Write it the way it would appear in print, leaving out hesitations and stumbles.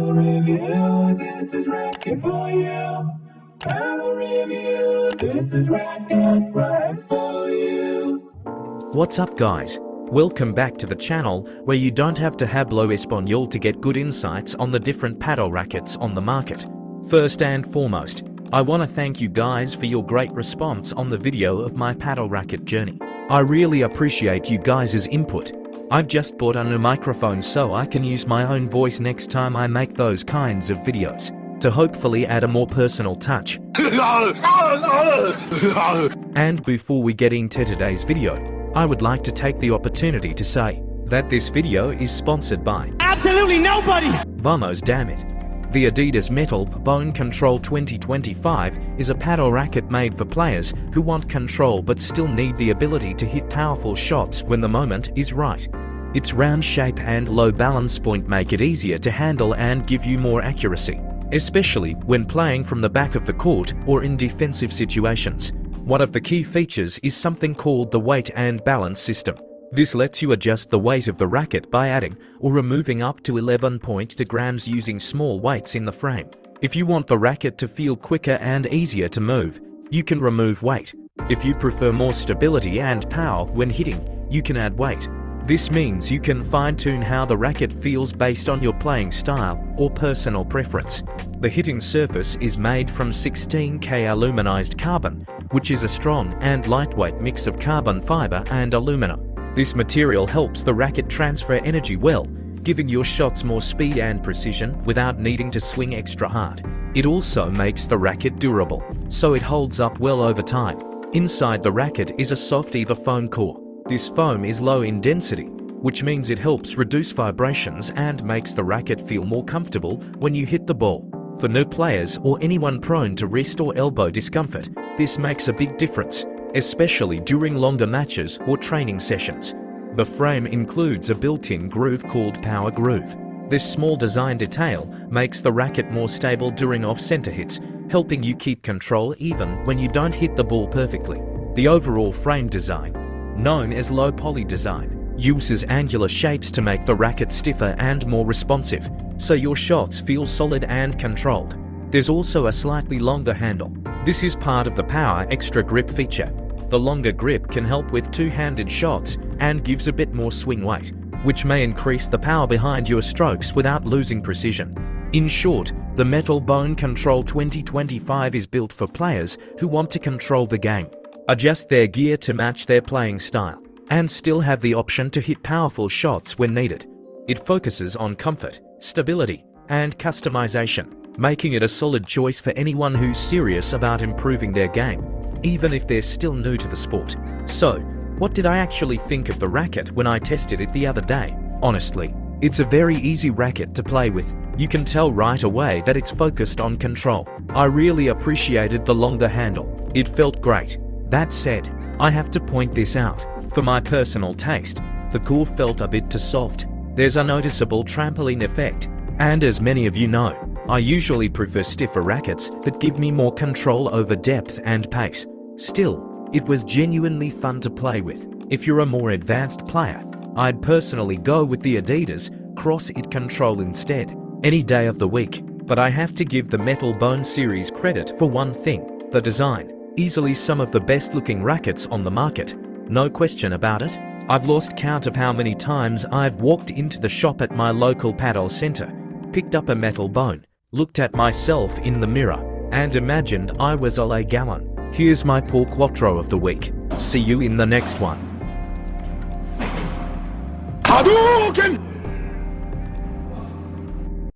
Paddle review, this is racket for you. Paddle review, this is racket right for you. What's up guys? Welcome back to the channel where you don't have to hablo español to get good insights on the different paddle rackets on the market. First and foremost, I want to thank you guys for your great response on the video of my paddle racket journey. I really appreciate you guys' input. I've just bought a new microphone so I can use my own voice next time I make those kinds of videos, to hopefully add a more personal touch. And before we get into today's video, I would like to take the opportunity to say that this video is sponsored by absolutely nobody! Vamos damn it! The Adidas Metalbone Control 2025 is a paddle racket made for players who want control but still need the ability to hit powerful shots when the moment is right. Its round shape and low balance point make it easier to handle and give you more accuracy, especially when playing from the back of the court or in defensive situations. One of the key features is something called the weight and balance system. This lets you adjust the weight of the racket by adding or removing up to 11.2 grams using small weights in the frame. If you want the racket to feel quicker and easier to move, you can remove weight. If you prefer more stability and power when hitting, you can add weight. This means you can fine-tune how the racket feels based on your playing style or personal preference. The hitting surface is made from 16K aluminized carbon, which is a strong and lightweight mix of carbon fiber and aluminum. This material helps the racket transfer energy well, giving your shots more speed and precision without needing to swing extra hard. It also makes the racket durable, so it holds up well over time. Inside the racket is a soft EVA foam core. This foam is low in density, which means it helps reduce vibrations and makes the racket feel more comfortable when you hit the ball. For new players or anyone prone to wrist or elbow discomfort, this makes a big difference, especially during longer matches or training sessions. The frame includes a built-in groove called Power Groove. This small design detail makes the racket more stable during off-center hits, helping you keep control even when you don't hit the ball perfectly. The overall frame design, known as low poly design, uses angular shapes to make the racket stiffer and more responsive, so your shots feel solid and controlled. There's also a slightly longer handle. This is part of the Power Extra Grip feature. The longer grip can help with two-handed shots and gives a bit more swing weight, which may increase the power behind your strokes without losing precision. In short, the Metalbone Control 2025 is built for players who want to control the game, adjust their gear to match their playing style, and still have the option to hit powerful shots when needed. It focuses on comfort, stability, and customization, making it a solid choice for anyone who's serious about improving their game, even if they're still new to the sport. So, what did I actually think of the racket when I tested it the other day? Honestly, it's a very easy racket to play with. You can tell right away that it's focused on control. I really appreciated the longer handle. It felt great. That said, I have to point this out. For my personal taste, the core felt a bit too soft. There's a noticeable trampoline effect, and as many of you know, I usually prefer stiffer rackets that give me more control over depth and pace. Still, it was genuinely fun to play with. If you're a more advanced player, I'd personally go with the Adidas Cross It Control instead, any day of the week. But I have to give the Metalbone series credit for one thing: the design. Easily some of the best looking rackets on the market, no question about it. I've lost count of how many times I've walked into the shop at my local paddle center, picked up a Metalbone, looked at myself in the mirror, and imagined I was a lay gallon. Here's my Por Quattro of the week. See you in the next one. Hadouken!